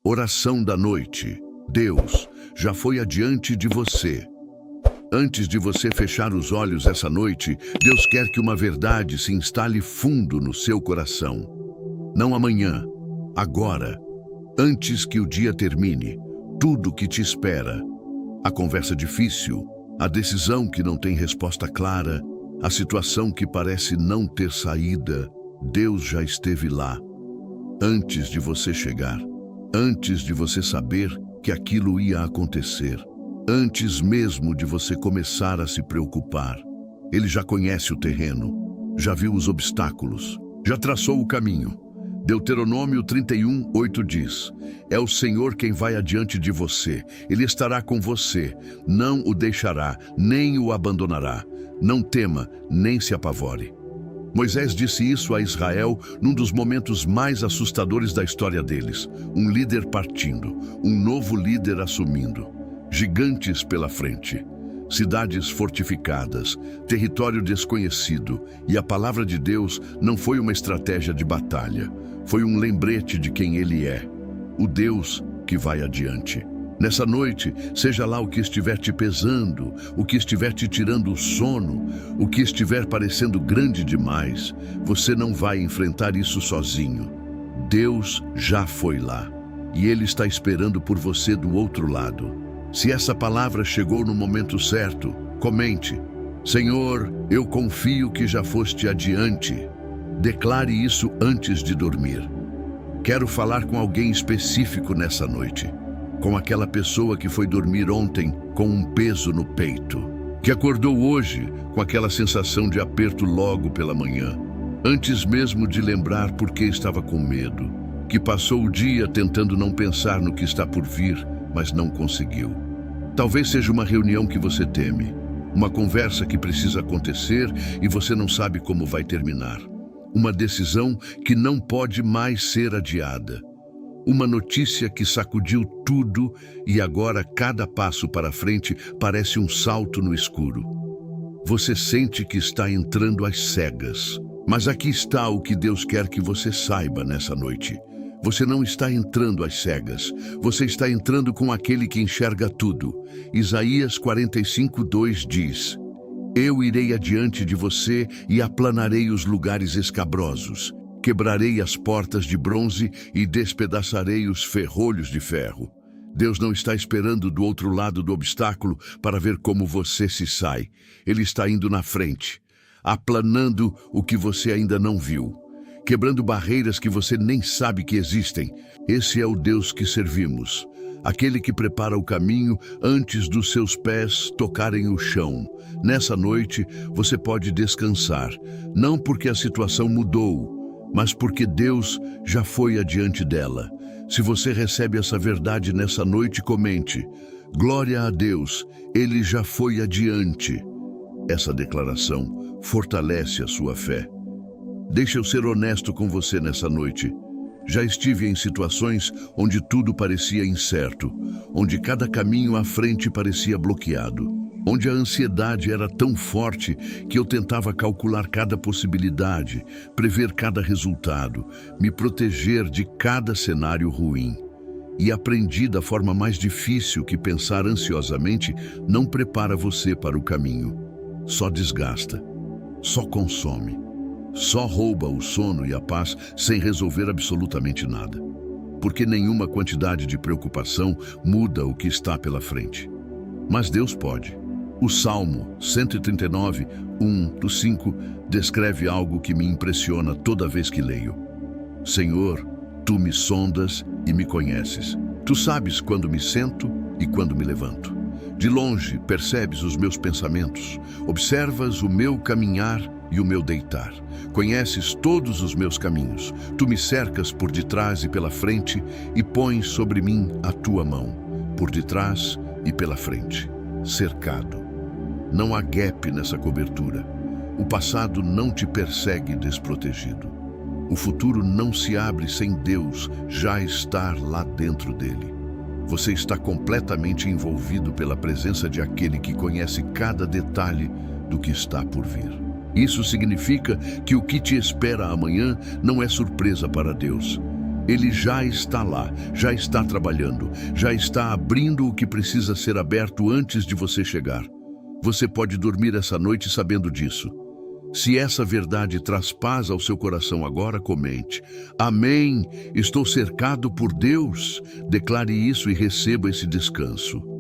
Oração da noite. Deus já foi adiante de você. Antes de você fechar os olhos essa noite, Deus quer que uma verdade se instale fundo no seu coração. Não amanhã, agora, antes que o dia termine, tudo que te espera. A conversa difícil, a decisão que não tem resposta clara, a situação que parece não ter saída, Deus já esteve lá. Antes de você chegar, antes de você saber que aquilo ia acontecer, antes mesmo de você começar a se preocupar. Ele já conhece o terreno, já viu os obstáculos, já traçou o caminho. Deuteronômio 31:8 diz: é o Senhor quem vai adiante de você. Ele estará com você, não o deixará, nem o abandonará. Não tema, nem se apavore. Moisés disse isso a Israel num dos momentos mais assustadores da história deles. Um líder partindo, um novo líder assumindo. Gigantes pela frente, cidades fortificadas, território desconhecido, e a palavra de Deus não foi uma estratégia de batalha, foi um lembrete de quem Ele é, o Deus que vai adiante. Nessa noite, seja lá o que estiver te pesando, o que estiver te tirando o sono, o que estiver parecendo grande demais, você não vai enfrentar isso sozinho. Deus já foi lá, e Ele está esperando por você do outro lado. Se essa palavra chegou no momento certo, comente: Senhor, eu confio que já foste adiante. Declare isso antes de dormir. Quero falar com alguém específico nessa noite. Com aquela pessoa que foi dormir ontem com um peso no peito, que acordou hoje com aquela sensação de aperto logo pela manhã, antes mesmo de lembrar por que estava com medo, que passou o dia tentando não pensar no que está por vir, mas não conseguiu. Talvez seja uma reunião que você teme, uma conversa que precisa acontecer e você não sabe como vai terminar. Uma decisão que não pode mais ser adiada. Uma notícia que sacudiu tudo e agora cada passo para frente parece um salto no escuro. Você sente que está entrando às cegas. Mas aqui está o que Deus quer que você saiba nessa noite. Você não está entrando às cegas. Você está entrando com aquele que enxerga tudo. Isaías 45:2 diz: eu irei adiante de você e aplanarei os lugares escabrosos. Quebrarei as portas de bronze e despedaçarei os ferrolhos de ferro. Deus não está esperando do outro lado do obstáculo para ver como você se sai. Ele está indo na frente, aplanando o que você ainda não viu, quebrando barreiras que você nem sabe que existem. Esse é o Deus que servimos, aquele que prepara o caminho antes dos seus pés tocarem o chão. Nessa noite, você pode descansar, não porque a situação mudou, mas porque Deus já foi adiante dela. Se você recebe essa verdade nessa noite, comente: glória a Deus, Ele já foi adiante. Essa declaração fortalece a sua fé. Deixa eu ser honesto com você nessa noite. Já estive em situações onde tudo parecia incerto, onde cada caminho à frente parecia bloqueado, onde a ansiedade era tão forte que eu tentava calcular cada possibilidade, prever cada resultado, me proteger de cada cenário ruim. E aprendi da forma mais difícil que pensar ansiosamente não prepara você para o caminho. Só desgasta, só consome, só rouba o sono e a paz sem resolver absolutamente nada. Porque nenhuma quantidade de preocupação muda o que está pela frente. Mas Deus pode. O Salmo 139, 1-5, descreve algo que me impressiona toda vez que leio. Senhor, Tu me sondas e me conheces. Tu sabes quando me sento e quando me levanto. De longe percebes os meus pensamentos, observas o meu caminhar e o meu deitar. Conheces todos os meus caminhos. Tu me cercas por detrás e pela frente e pões sobre mim a Tua mão, por detrás e pela frente. Cercado. Não há gap nessa cobertura. O passado não te persegue desprotegido. O futuro não se abre sem Deus já estar lá dentro dele. Você está completamente envolvido pela presença de aquele que conhece cada detalhe do que está por vir. Isso significa que o que te espera amanhã não é surpresa para Deus. Ele já está lá, já está trabalhando, já está abrindo o que precisa ser aberto antes de você chegar. Você pode dormir essa noite sabendo disso. Se essa verdade traz paz ao seu coração agora, comente: Amém, estou cercado por Deus. Declare isso e receba esse descanso.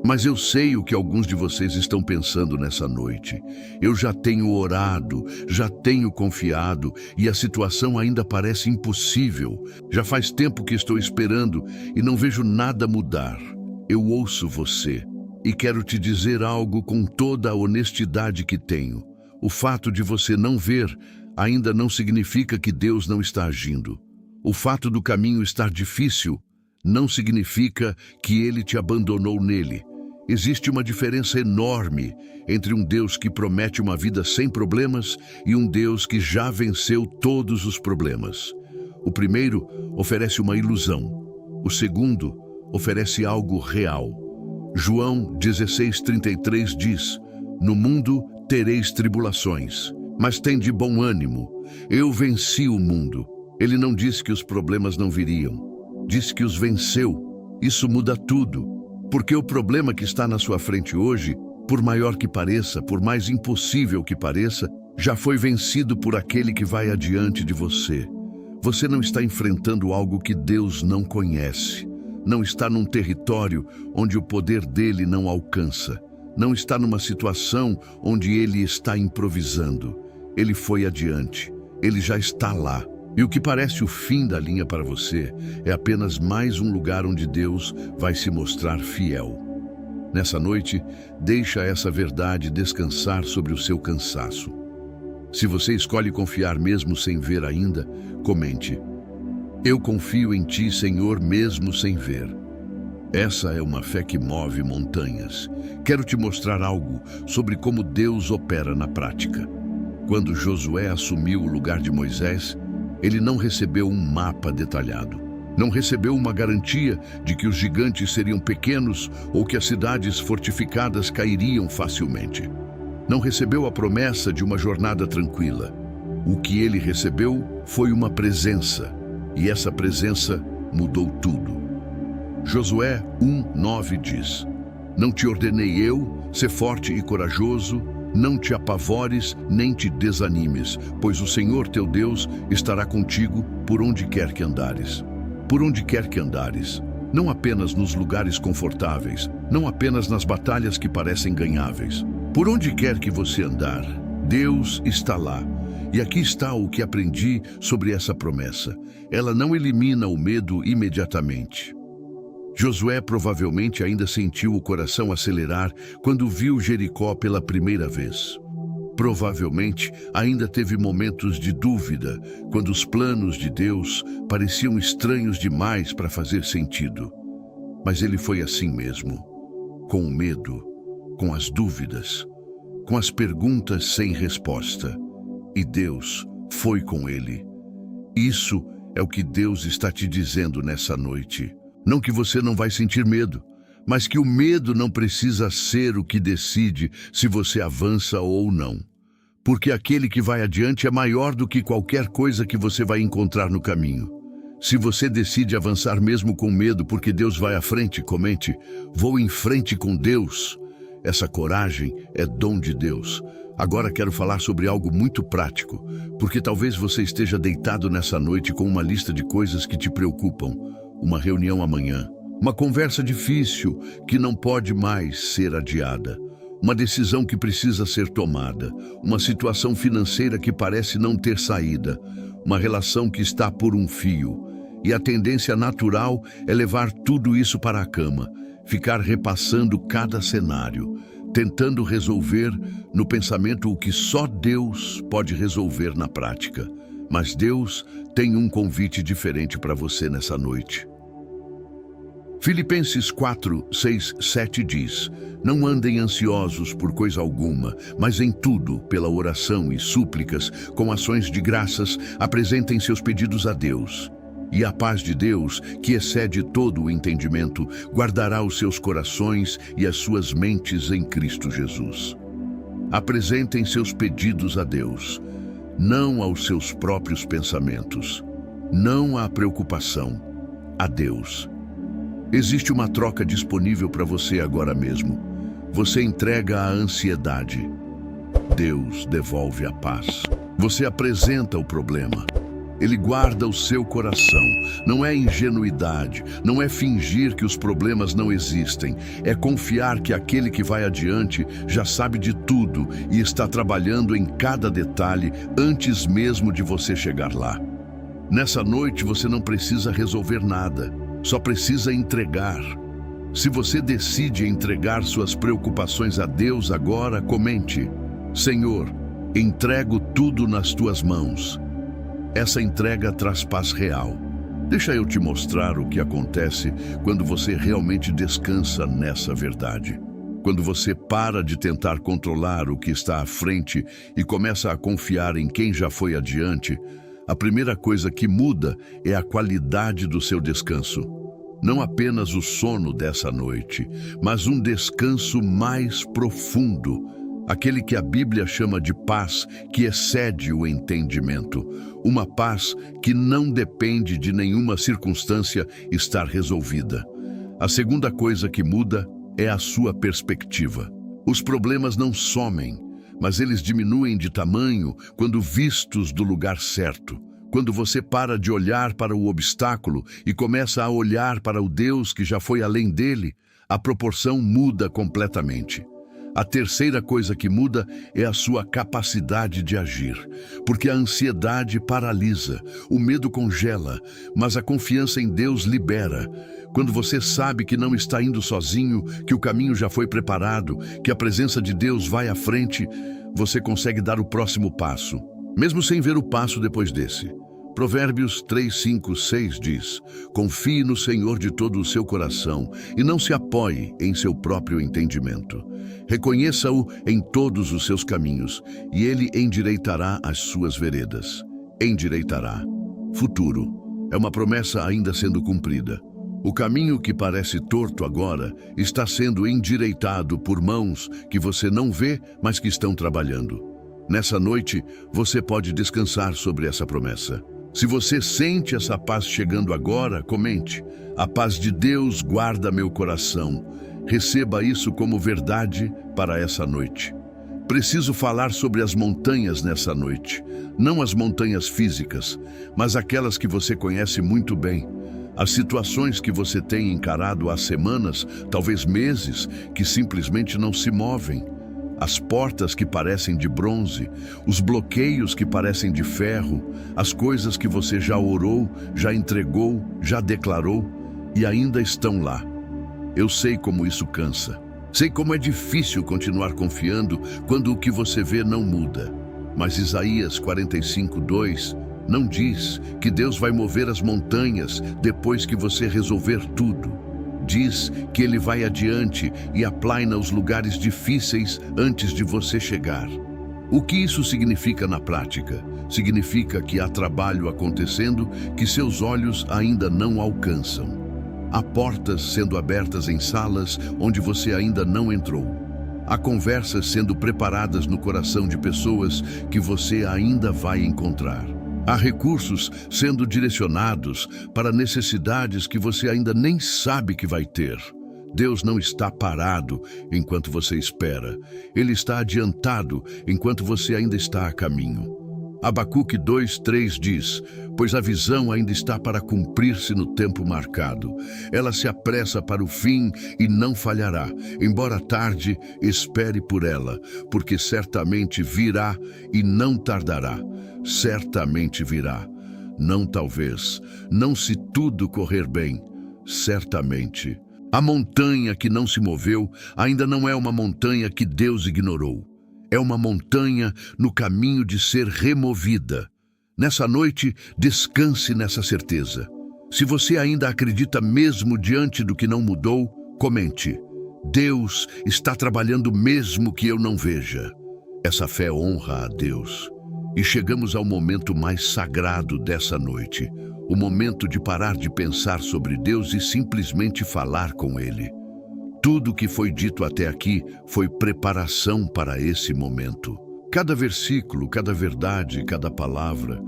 Mas eu sei o que alguns de vocês estão pensando nessa noite. Eu já tenho orado, já tenho confiado e a situação ainda parece impossível. Já faz tempo que estou esperando e não vejo nada mudar. Eu ouço você e quero te dizer algo com toda a honestidade que tenho. O fato de você não ver ainda não significa que Deus não está agindo. O fato do caminho estar difícil não significa que Ele te abandonou nele. Existe uma diferença enorme entre um Deus que promete uma vida sem problemas e um Deus que já venceu todos os problemas. O primeiro oferece uma ilusão. O segundo oferece algo real. João 16:33 diz: No mundo tereis tribulações, mas tende bom ânimo. Eu venci o mundo. Ele não disse que os problemas não viriam. Disse que os venceu. Isso muda tudo. Porque o problema que está na sua frente hoje, por maior que pareça, por mais impossível que pareça, já foi vencido por aquele que vai adiante de você. Você não está enfrentando algo que Deus não conhece. Não está num território onde o poder dele não alcança. Não está numa situação onde ele está improvisando. Ele foi adiante. Ele já está lá. E o que parece o fim da linha para você é apenas mais um lugar onde Deus vai se mostrar fiel. Nessa noite, deixa essa verdade descansar sobre o seu cansaço. Se você escolhe confiar mesmo sem ver ainda, comente: Eu confio em ti, Senhor, mesmo sem ver. Essa é uma fé que move montanhas. Quero te mostrar algo sobre como Deus opera na prática. Quando Josué assumiu o lugar de Moisés, ele não recebeu um mapa detalhado. Não recebeu uma garantia de que os gigantes seriam pequenos ou que as cidades fortificadas cairiam facilmente. Não recebeu a promessa de uma jornada tranquila. O que ele recebeu foi uma presença, e essa presença mudou tudo. Josué 1:9 diz: Não te ordenei eu, ser forte e corajoso, não te apavores nem te desanimes, pois o Senhor teu Deus estará contigo por onde quer que andares. Por onde quer que andares, não apenas nos lugares confortáveis, não apenas nas batalhas que parecem ganháveis. Por onde quer que você andar, Deus está lá. E aqui está o que aprendi sobre essa promessa. Ela não elimina o medo imediatamente. Josué provavelmente ainda sentiu o coração acelerar quando viu Jericó pela primeira vez. Provavelmente ainda teve momentos de dúvida, quando os planos de Deus pareciam estranhos demais para fazer sentido. Mas ele foi assim mesmo, com o medo, com as dúvidas, com as perguntas sem resposta. E Deus foi com ele. Isso é o que Deus está te dizendo nessa noite. Não que você não vai sentir medo, mas que o medo não precisa ser o que decide se você avança ou não. Porque aquele que vai adiante é maior do que qualquer coisa que você vai encontrar no caminho. Se você decide avançar mesmo com medo porque Deus vai à frente, comente: Vou em frente com Deus. Essa coragem é dom de Deus. Agora quero falar sobre algo muito prático, porque talvez você esteja deitado nessa noite com uma lista de coisas que te preocupam. Uma reunião amanhã, uma conversa difícil que não pode mais ser adiada, uma decisão que precisa ser tomada, uma situação financeira que parece não ter saída, uma relação que está por um fio. E a tendência natural é levar tudo isso para a cama, ficar repassando cada cenário, tentando resolver no pensamento o que só Deus pode resolver na prática. Mas Deus tem um convite diferente para você nessa noite. Filipenses 4:6-7 diz: Não andem ansiosos por coisa alguma, mas em tudo, pela oração e súplicas, com ações de graças, apresentem seus pedidos a Deus. E a paz de Deus, que excede todo o entendimento, guardará os seus corações e as suas mentes em Cristo Jesus. Apresentem seus pedidos a Deus, não aos seus próprios pensamentos. Não à preocupação, a Deus. Existe uma troca disponível para você agora mesmo. Você entrega a ansiedade. Deus devolve a paz. Você apresenta o problema. Ele guarda o seu coração. Não é ingenuidade, não é fingir que os problemas não existem. É confiar que aquele que vai adiante já sabe de tudo e está trabalhando em cada detalhe antes mesmo de você chegar lá. Nessa noite você não precisa resolver nada, só precisa entregar. Se você decide entregar suas preocupações a Deus agora, comente: Senhor, entrego tudo nas tuas mãos. Essa entrega traz paz real. Deixa eu te mostrar o que acontece quando você realmente descansa nessa verdade. Quando você para de tentar controlar o que está à frente e começa a confiar em quem já foi adiante, a primeira coisa que muda é a qualidade do seu descanso. Não apenas o sono dessa noite, mas um descanso mais profundo. Aquele que a Bíblia chama de paz que excede o entendimento. Uma paz que não depende de nenhuma circunstância estar resolvida. A segunda coisa que muda é a sua perspectiva. Os problemas não somem, mas eles diminuem de tamanho quando vistos do lugar certo. Quando você para de olhar para o obstáculo e começa a olhar para o Deus que já foi além dele, a proporção muda completamente. A terceira coisa que muda é a sua capacidade de agir, porque a ansiedade paralisa, o medo congela, mas a confiança em Deus libera. Quando você sabe que não está indo sozinho, que o caminho já foi preparado, que a presença de Deus vai à frente, você consegue dar o próximo passo, mesmo sem ver o passo depois desse. Provérbios 3, 5, 6 diz: confie no Senhor de todo o seu coração e não se apoie em seu próprio entendimento. Reconheça-o em todos os seus caminhos e ele endireitará as suas veredas. Endireitará. Futuro. É uma promessa ainda sendo cumprida. O caminho que parece torto agora está sendo endireitado por mãos que você não vê, mas que estão trabalhando. Nessa noite, você pode descansar sobre essa promessa. Se você sente essa paz chegando agora, comente: a paz de Deus guarda meu coração. Receba isso como verdade para essa noite. Preciso falar sobre as montanhas nessa noite. Não as montanhas físicas, mas aquelas que você conhece muito bem. As situações que você tem encarado há semanas, talvez meses, que simplesmente não se movem. As portas que parecem de bronze, os bloqueios que parecem de ferro, as coisas que você já orou, já entregou, já declarou e ainda estão lá. Eu sei como isso cansa. Sei como é difícil continuar confiando quando o que você vê não muda. Mas Isaías 45:2 não diz que Deus vai mover as montanhas depois que você resolver tudo. Diz que Ele vai adiante e aplaina os lugares difíceis antes de você chegar. O que isso significa na prática? Significa que há trabalho acontecendo que seus olhos ainda não alcançam. Há portas sendo abertas em salas onde você ainda não entrou. Há conversas sendo preparadas no coração de pessoas que você ainda vai encontrar. Há recursos sendo direcionados para necessidades que você ainda nem sabe que vai ter. Deus não está parado enquanto você espera. Ele está adiantado enquanto você ainda está a caminho. Abacuque 2:3 diz: pois a visão ainda está para cumprir-se no tempo marcado. Ela se apressa para o fim e não falhará. Embora tarde, espere por ela, porque certamente virá e não tardará. Certamente virá. Não talvez. Não se tudo correr bem. Certamente. A montanha que não se moveu ainda não é uma montanha que Deus ignorou. É uma montanha no caminho de ser removida. Nessa noite, descanse nessa certeza. Se você ainda acredita mesmo diante do que não mudou, comente: Deus está trabalhando mesmo que eu não veja. Essa fé honra a Deus. E chegamos ao momento mais sagrado dessa noite, o momento de parar de pensar sobre Deus e simplesmente falar com Ele. Tudo o que foi dito até aqui foi preparação para esse momento. Cada versículo, cada verdade, cada palavra,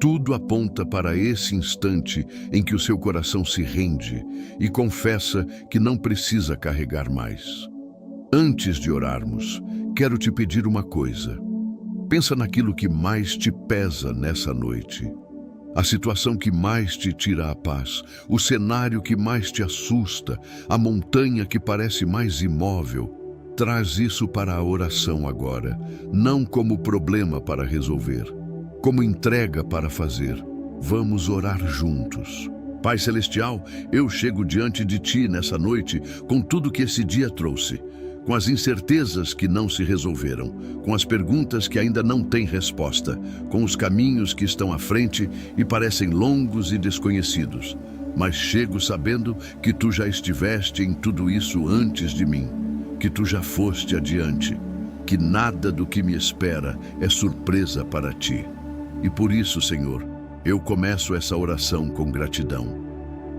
Tudo aponta para esse instante em que o seu coração se rende e confessa que não precisa carregar mais. Antes de orarmos, quero te pedir uma coisa. Pensa naquilo que mais te pesa nessa noite. A situação que mais te tira a paz, o cenário que mais te assusta, a montanha que parece mais imóvel. Traz isso para a oração agora, não como problema para resolver, como entrega para fazer. Vamos orar juntos. Pai Celestial, eu chego diante de Ti nessa noite com tudo que esse dia trouxe, com as incertezas que não se resolveram, com as perguntas que ainda não têm resposta, com os caminhos que estão à frente e parecem longos e desconhecidos. Mas chego sabendo que Tu já estiveste em tudo isso antes de mim, que Tu já foste adiante, que nada do que me espera é surpresa para Ti. E por isso, Senhor, eu começo essa oração com gratidão.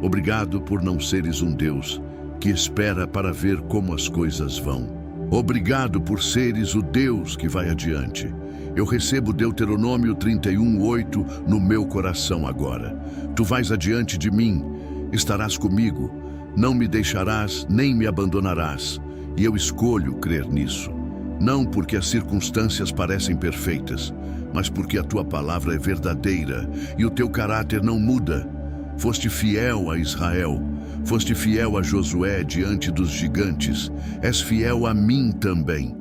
Obrigado por não seres um Deus que espera para ver como as coisas vão. Obrigado por seres o Deus que vai adiante. Eu recebo Deuteronômio 31:8 no meu coração agora. Tu vais adiante de mim, estarás comigo, não me deixarás nem me abandonarás. E eu escolho crer nisso. Não porque as circunstâncias parecem perfeitas, mas porque a Tua palavra é verdadeira e o Teu caráter não muda. Foste fiel a Israel, foste fiel a Josué diante dos gigantes, és fiel a mim também.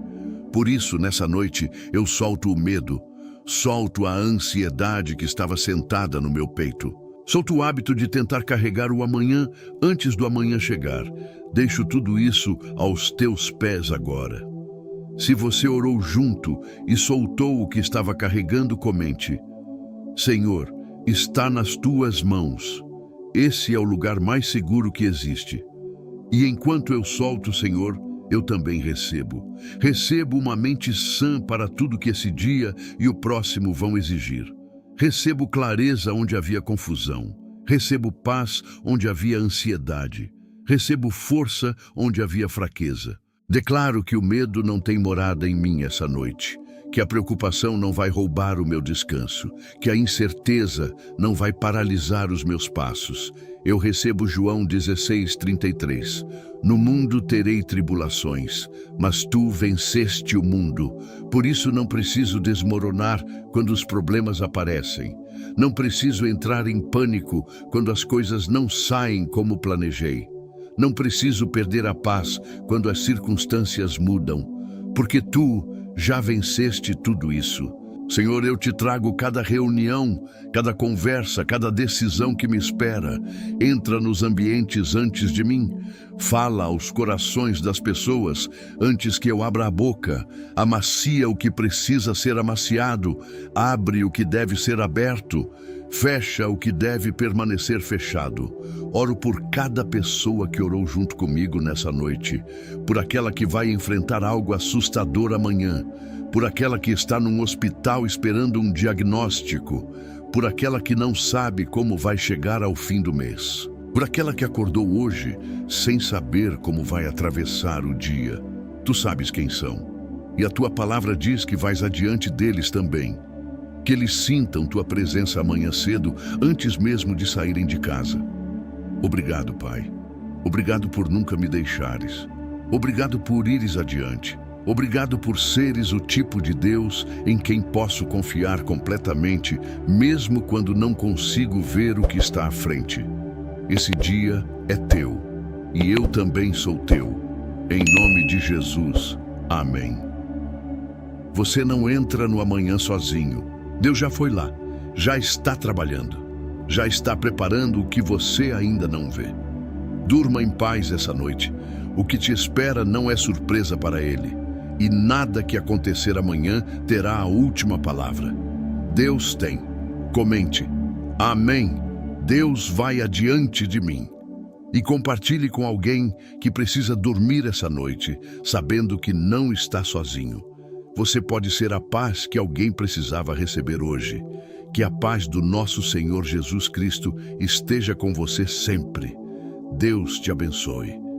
Por isso, nessa noite, eu solto o medo, solto a ansiedade que estava sentada no meu peito. Solto o hábito de tentar carregar o amanhã antes do amanhã chegar. Deixo tudo isso aos Teus pés agora. Se você orou junto e soltou o que estava carregando, comente: Senhor, está nas Tuas mãos. Esse é o lugar mais seguro que existe. E enquanto eu solto, Senhor, eu também recebo. Recebo uma mente sã para tudo que esse dia e o próximo vão exigir. Recebo clareza onde havia confusão. Recebo paz onde havia ansiedade. Recebo força onde havia fraqueza. Declaro que o medo não tem morada em mim essa noite, que a preocupação não vai roubar o meu descanso, que a incerteza não vai paralisar os meus passos. Eu recebo João 16:33. No mundo terei tribulações, mas Tu venceste o mundo. Por isso não preciso desmoronar quando os problemas aparecem. Não preciso entrar em pânico quando as coisas não saem como planejei. Não preciso perder a paz quando as circunstâncias mudam, porque Tu já venceste tudo isso. Senhor, eu Te trago cada reunião, cada conversa, cada decisão que me espera. Entra nos ambientes antes de mim. Fala aos corações das pessoas antes que eu abra a boca. Amacia o que precisa ser amaciado. Abre o que deve ser aberto. Fecha o que deve permanecer fechado. Oro por cada pessoa que orou junto comigo nessa noite, por aquela que vai enfrentar algo assustador amanhã, por aquela que está num hospital esperando um diagnóstico, por aquela que não sabe como vai chegar ao fim do mês, por aquela que acordou hoje sem saber como vai atravessar o dia. Tu sabes quem são, e a Tua palavra diz que vais adiante deles também. Que eles sintam Tua presença amanhã cedo, antes mesmo de saírem de casa. Obrigado, Pai. Obrigado por nunca me deixares. Obrigado por ires adiante. Obrigado por seres o tipo de Deus em quem posso confiar completamente, mesmo quando não consigo ver o que está à frente. Esse dia é Teu, e eu também sou Teu. Em nome de Jesus. Amém. Você não entra no amanhã sozinho. Deus já foi lá, já está trabalhando, já está preparando o que você ainda não vê. Durma em paz essa noite. O que te espera não é surpresa para Ele. E nada que acontecer amanhã terá a última palavra. Deus tem. Comente: Amém. Deus vai adiante de mim. E compartilhe com alguém que precisa dormir essa noite, sabendo que não está sozinho. Você pode ser a paz que alguém precisava receber hoje. Que a paz do nosso Senhor Jesus Cristo esteja com você sempre. Deus te abençoe.